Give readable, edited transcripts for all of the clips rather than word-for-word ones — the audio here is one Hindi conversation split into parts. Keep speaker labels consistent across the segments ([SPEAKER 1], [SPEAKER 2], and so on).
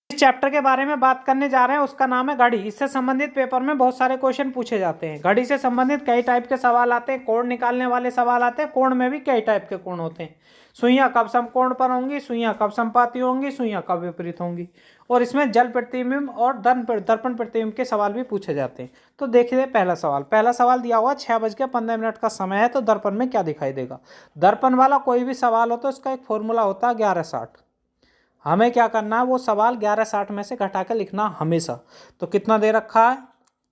[SPEAKER 1] इस चैप्टर के बारे में बात करने जा रहे हैं, उसका नाम है घड़ी। इससे संबंधित पेपर में बहुत सारे क्वेश्चन पूछे जाते हैं। घड़ी से संबंधित कई टाइप के सवाल आते हैं, कोण निकालने वाले सवाल आते हैं। कोण में भी कई टाइप के कोण होते हैं। सुइयां कब समकोण पर होंगी, सुइयां कब समपाती होंगी, सुइयां कब विपरीत होंगी। और इसमें जल प्रतिबिंब और दर्पण प्रतिबिंब के सवाल भी पूछे जाते हैं। तो देखिए पहला सवाल दिया हुआ 6:15 का समय है, तो दर्पण में क्या दिखाई देगा। दर्पण वाला कोई भी सवाल हो तो इसका एक फॉर्मूला होता है 1160। हमें क्या करना है, वो सवाल 1160 में से घटा के लिखना हमेशा। तो कितना दे रखा है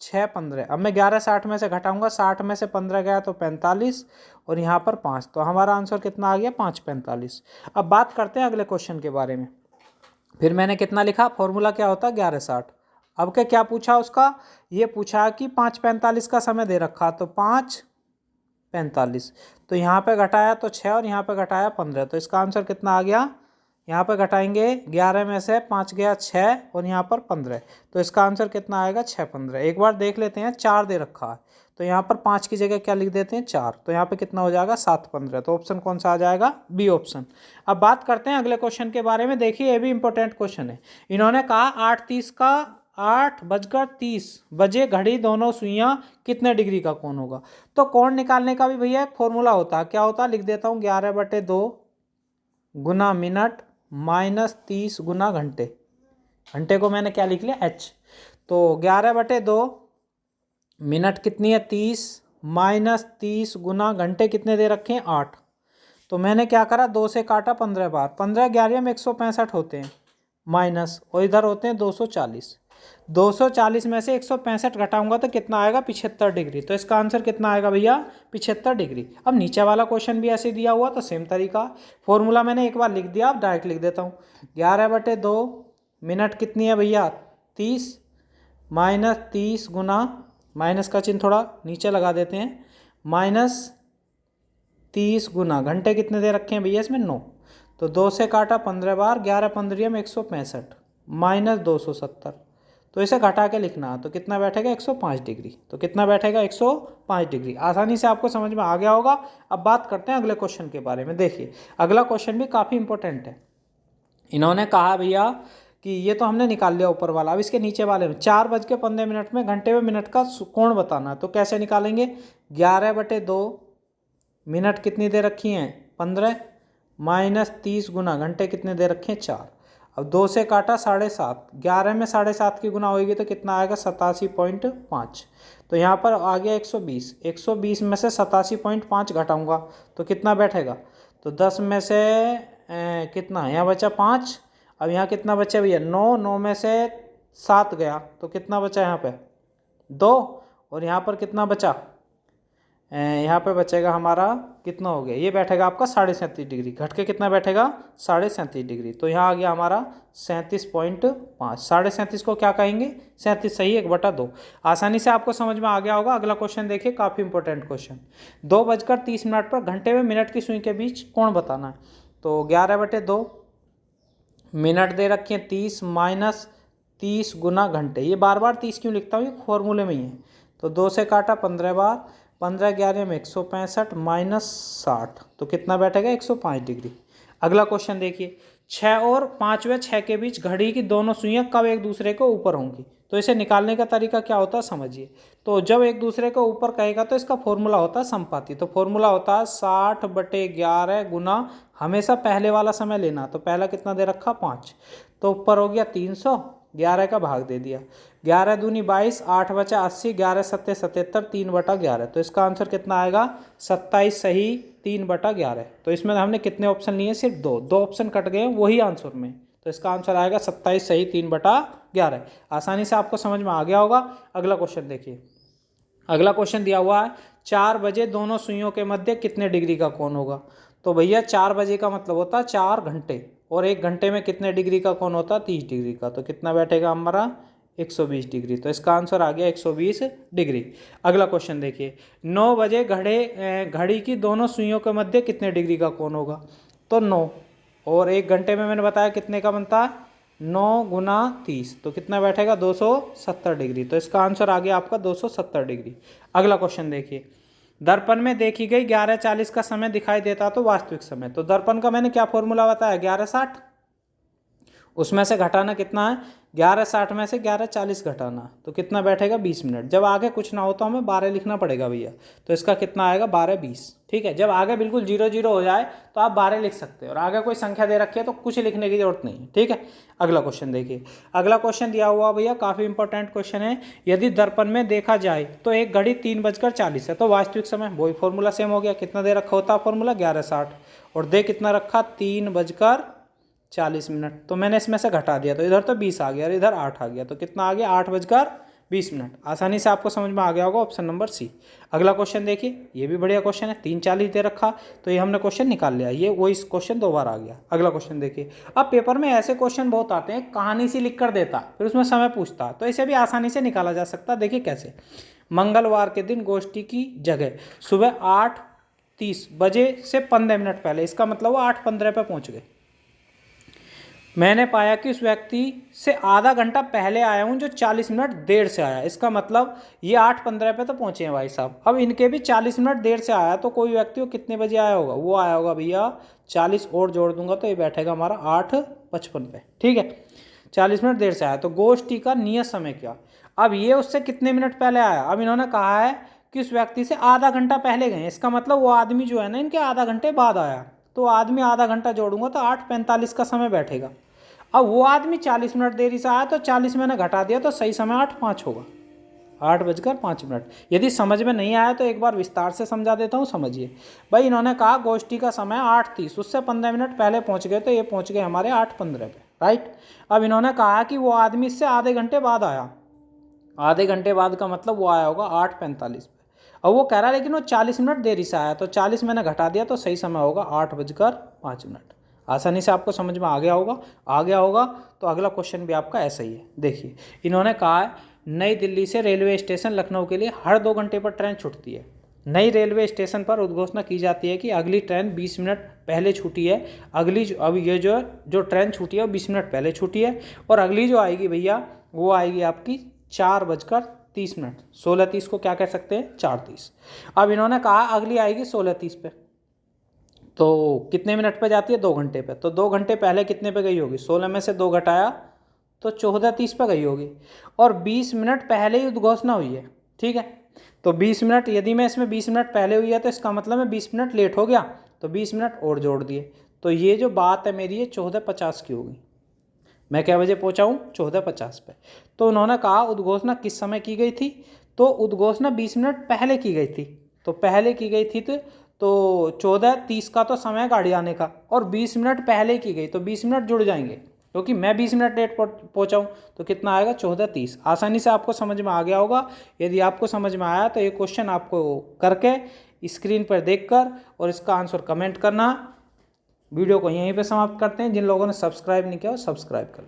[SPEAKER 1] 6:15। अब मैं 1160 में से घटाऊंगा, 60 में से 15 गया तो 45 और यहाँ पर 5, तो हमारा आंसर कितना आ गया 5:45। अब बात करते हैं अगले क्वेश्चन के बारे में। फिर मैंने कितना लिखा, फॉर्मूला क्या होता है 1160। अब के क्या पूछा उसका, ये पूछा कि 5:45 का समय दे रखा, तो 5:45, तो यहाँ पे घटाया तो 6 और यहाँ पे घटाया 15, तो इसका आंसर कितना आ गया। यहाँ पे घटाएंगे 11 में से 5 गया 6 और यहाँ पर 15, तो इसका आंसर कितना आएगा 6:15। एक बार देख लेते हैं, 4 दे रखा है तो यहाँ पर 5 की जगह क्या लिख देते हैं 4, तो यहाँ पे कितना हो जाएगा 7:15। तो ऑप्शन कौन सा आ जाएगा, बी ऑप्शन। अब बात करते हैं अगले क्वेश्चन के बारे में। देखिए ये भी इंपॉर्टेंट क्वेश्चन है। इन्होंने कहा 8:30 बजे दोनों सुइयां कितने डिग्री का कोण होगा। तो कोण निकालने का भी भैया एक फॉर्मूला होता है। क्या होता है, लिख देता हूँ 11/2 गुना मिनट माइनस 30 गुना घंटे। घंटे को मैंने क्या लिख लिया h। तो 11/2 मिनट कितनी है 30 माइनस 30 गुना घंटे कितने दे रखे हैं 8। तो मैंने क्या करा, 2 से काटा 15 बार, 15 11 में 165 होते हैं माइनस, और इधर होते हैं 240। 240 में से 165 घटाऊंगा तो कितना आएगा 75 डिग्री। तो इसका आंसर कितना आएगा भैया 75 डिग्री। अब नीचे वाला क्वेश्चन भी ऐसे दिया हुआ, तो सेम तरीका, फॉर्मूला मैंने एक बार लिख दिया, अब डायरेक्ट लिख देता हूँ। 11/2 मिनट कितनी है भैया 30 माइनस 30 गुना, माइनस का चिन्ह थोड़ा नीचे लगा देते हैं, माइनस 30 गुना घंटे कितने दे रखे हैं भैया इसमें 9। तो 2 से काटा 15 बार, 11 15 में 165 माइनस 270, तो इसे घटा के लिखना है तो कितना बैठेगा 105 डिग्री। तो कितना बैठेगा 105 डिग्री। आसानी से आपको समझ में आ गया होगा। अब बात करते हैं अगले क्वेश्चन के बारे में। देखिए अगला क्वेश्चन भी काफ़ी इंपॉर्टेंट है। इन्होंने कहा भैया कि ये तो हमने निकाल लिया ऊपर वाला, अब इसके नीचे वाले में 4:15 में घंटे में मिनट का कोण बताना है। तो कैसे निकालेंगे, 11/2 मिनट कितनी दे रखी हैं 15 माइनस 30 गुना घंटे कितने दे रखे हैं 4। अब 2 से काटा 7.5, 11 में 7.5 की गुना होगी तो कितना आएगा 87.5। तो यहाँ पर आ गया 120, 120 में से 87.5 घटाऊंगा तो कितना बैठेगा, तो 10 में से कितना यहाँ बचा 5। अब यहाँ कितना बचा भैया 9, 9 में से 7 गया तो कितना बचा यहाँ पे 2, और यहाँ पर कितना बचा, यहाँ पे बचेगा हमारा कितना हो गया, ये बैठेगा आपका 37.5 डिग्री, घट के कितना बैठेगा 37.5 डिग्री। तो यहाँ आ गया हमारा 37.5। 37.5 को क्या कहेंगे 37 सही 1/2। आसानी से आपको समझ में आ गया होगा। अगला क्वेश्चन देखिए, काफ़ी इंपॉर्टेंट क्वेश्चन। 2:30 पर घंटे में मिनट की सुई के बीच कोण बताना है। तो 11/2 मिनट दे रखे हैं 30 माइनस 30 गुना घंटे। ये बार बार 30 क्यों लिखता हूँ, ये फॉर्मूले में ही है। तो 2 से काटा 15 बार, 15 11 में 165 माइनस 60, तो कितना बैठेगा 105 डिग्री। अगला क्वेश्चन देखिए, 6 और 5वें 6 के बीच घड़ी की दोनों सुइयां कब एक दूसरे को ऊपर होंगी। तो इसे निकालने का तरीका क्या होता है समझिए। तो जब एक दूसरे को ऊपर कहेगा तो इसका फॉर्मूला होता है समपाती। तो फॉर्मूला होता है 60/11 गुना, हमेशा पहले वाला समय लेना। तो पहला कितना दे रखा 5, तो ऊपर हो गया 300, 11 का भाग दे दिया, 11 दूनी 22, 8 बचा 80, 11 सत्ते 77, 3/11। तो इसका आंसर कितना आएगा 27 सही 3/11। तो इसमें हमने कितने ऑप्शन लिए, सिर्फ 2 ऑप्शन कट गए वही आंसर में। तो इसका आंसर आएगा 27 सही 3/11। आसानी से आपको समझ में आ गया होगा। अगला क्वेश्चन देखिए, अगला क्वेश्चन दिया हुआ है 4 बजे दोनों सुइयों के मध्य कितने डिग्री का कोण होगा। तो भैया 4 बजे का मतलब होता है 4 घंटे, और 1 घंटे में कितने डिग्री का कोण होता है 30 डिग्री का। तो कितना बैठेगा हमारा 120 डिग्री। तो इसका आंसर आ गया 120 डिग्री। अगला क्वेश्चन देखिए, 9 बजे घड़ी की दोनों सुइयों के मध्य कितने डिग्री का कोण होगा। तो 9, और 1 घंटे में मैंने बताया कितने का बनता है 9 गुना 30, तो कितना बैठेगा 270 डिग्री। तो इसका आंसर आ गया आपका 270 डिग्री। अगला क्वेश्चन देखिए, दर्पण में देखी गई 11:40 का समय दिखाई देता तो वास्तविक समय। तो दर्पण का मैंने क्या फॉर्मूला बताया 1160, उसमें से घटाना कितना है, 11:60 में से 11:40 घटाना, तो कितना बैठेगा 20 मिनट। जब आगे कुछ ना हो तो हमें 12 लिखना पड़ेगा भैया, तो इसका कितना आएगा 12:20। ठीक है, जब आगे बिल्कुल 0-0 हो जाए तो आप 12 लिख सकते हो, और आगे कोई संख्या दे रखी है तो कुछ लिखने की जरूरत नहीं है। ठीक है, अगला क्वेश्चन देखिए। अगला क्वेश्चन दिया हुआ भैया काफ़ी इंपॉर्टेंट क्वेश्चन है। यदि दर्पण में देखा जाए तो एक घड़ी 3:40 है, तो वास्तविक समय, वही फॉर्मूला सेम हो गया। कितना दे रखा होता फॉर्मूला 11:60, और दे कितना रखा 3:40। तो मैंने इसमें से घटा दिया, तो इधर तो 20 आ गया और इधर 8 आ गया, तो कितना आ गया 8:20। आसानी से आपको समझ में आ गया होगा, ऑप्शन नंबर सी। अगला क्वेश्चन देखिए, ये भी बढ़िया क्वेश्चन है। 3:40 दे रखा, तो ये हमने क्वेश्चन निकाल लिया, ये वही क्वेश्चन 2 बार आ गया। अगला क्वेश्चन देखिए। अब पेपर में ऐसे क्वेश्चन बहुत आते हैं, कहानी सी लिख कर देता, फिर उसमें समय पूछता, तो इसे भी आसानी से निकाला जा सकता। देखिए कैसे। मंगलवार के दिन गोष्ठी की जगह सुबह 8:30 बजे से 15 मिनट पहले, इसका मतलब वो 8:15 पे पहुंच गए। मैंने पाया कि उस व्यक्ति से आधा घंटा पहले आया हूं जो 40 मिनट देर से आया, इसका मतलब ये 8:15 पे तो पहुंचे हैं भाई साहब। अब इनके भी 40 मिनट देर से आया, तो कोई व्यक्ति वो कितने बजे आया होगा, वो आया होगा भैया 40 और जोड़ दूंगा तो ये बैठेगा हमारा 8:55 पे। ठीक है, 40 मिनट देर से आया, तो गोष्ठी का नियत समय क्या। अब ये उससे कितने मिनट पहले आया, अब इन्होंने कहा है कि उस व्यक्ति से आधा घंटा पहले गए, इसका मतलब वो आदमी जो है ना इनके आधा घंटे बाद आया, तो आदमी आधा घंटा जोड़ूंगा तो 8:45 का समय बैठेगा। अब वो आदमी 40 मिनट देरी से आया, तो 40 मैंने घटा दिया, तो सही समय 8:05 होगा, 8:05। यदि समझ में नहीं आया तो एक बार विस्तार से समझा देता हूँ, समझिए भाई। इन्होंने कहा गोष्ठी का समय 8:30, उससे 15 मिनट पहले पहुँच गए, तो ये पहुँच गए हमारे 8:15 पे, राइट। अब इन्होंने कहा कि वो आदमी इससे आधे घंटे बाद आया, आधे घंटे बाद का मतलब वो आया होगा 8:45 पे। अब वो कह रहा है लेकिन वो 40 मिनट देरी से आया, तो 40 मैंने घटा दिया, तो सही समय होगा 8:05। आसानी से आपको समझ में आ गया होगा। तो अगला क्वेश्चन भी आपका ऐसा ही है। देखिए, इन्होंने कहा है नई दिल्ली से रेलवे स्टेशन लखनऊ के लिए हर 2 घंटे पर ट्रेन छूटती है। नई रेलवे स्टेशन पर उद्घोषणा की जाती है कि अगली ट्रेन 20 मिनट पहले छूटी है। अब ये जो ट्रेन छूटी है वो 20 मिनट पहले छूटी है, और अगली जो आएगी भैया वो आएगी आपकी 4:30। 16:30 को क्या कह सकते हैं 4:30। अब इन्होंने कहा अगली आएगी 16:30 पे, तो कितने मिनट पे जाती है 2 घंटे पे, तो 2 घंटे पहले कितने पे गई होगी, 16 में से 2 घटाया तो 14:30 पे गई होगी, और 20 मिनट पहले ही उद्घोषणा हुई है। ठीक है, तो 20 मिनट, यदि मैं इसमें 20 मिनट पहले हुई है तो इसका मतलब मैं 20 मिनट लेट हो गया, तो 20 मिनट और जोड़ दिए, तो ये जो बात है मेरी ये 14:50 की होगी। मैं क्या बजे पहुंचा हूँ 14:50 पे। तो उन्होंने कहा उद्घोषणा किस समय की गई थी, तो उद्घोषणा 20 मिनट पहले की गई थी, तो पहले की गई थी तो 14:30 का तो समय गाड़ी आने का, और 20 मिनट पहले की गई, तो 20 मिनट जुड़ जाएंगे, क्योंकि मैं 20 मिनट लेट पहुंचा हूँ, तो कितना आएगा 14:30। आसानी से आपको समझ में आ गया होगा। यदि आपको समझ में आया तो ये क्वेश्चन आपको करके स्क्रीन पर देखकर और इसका आंसर कमेंट करना। वीडियो को यहीं पे समाप्त करते हैं। जिन लोगों ने सब्सक्राइब नहीं किया वो सब्सक्राइब कर लें।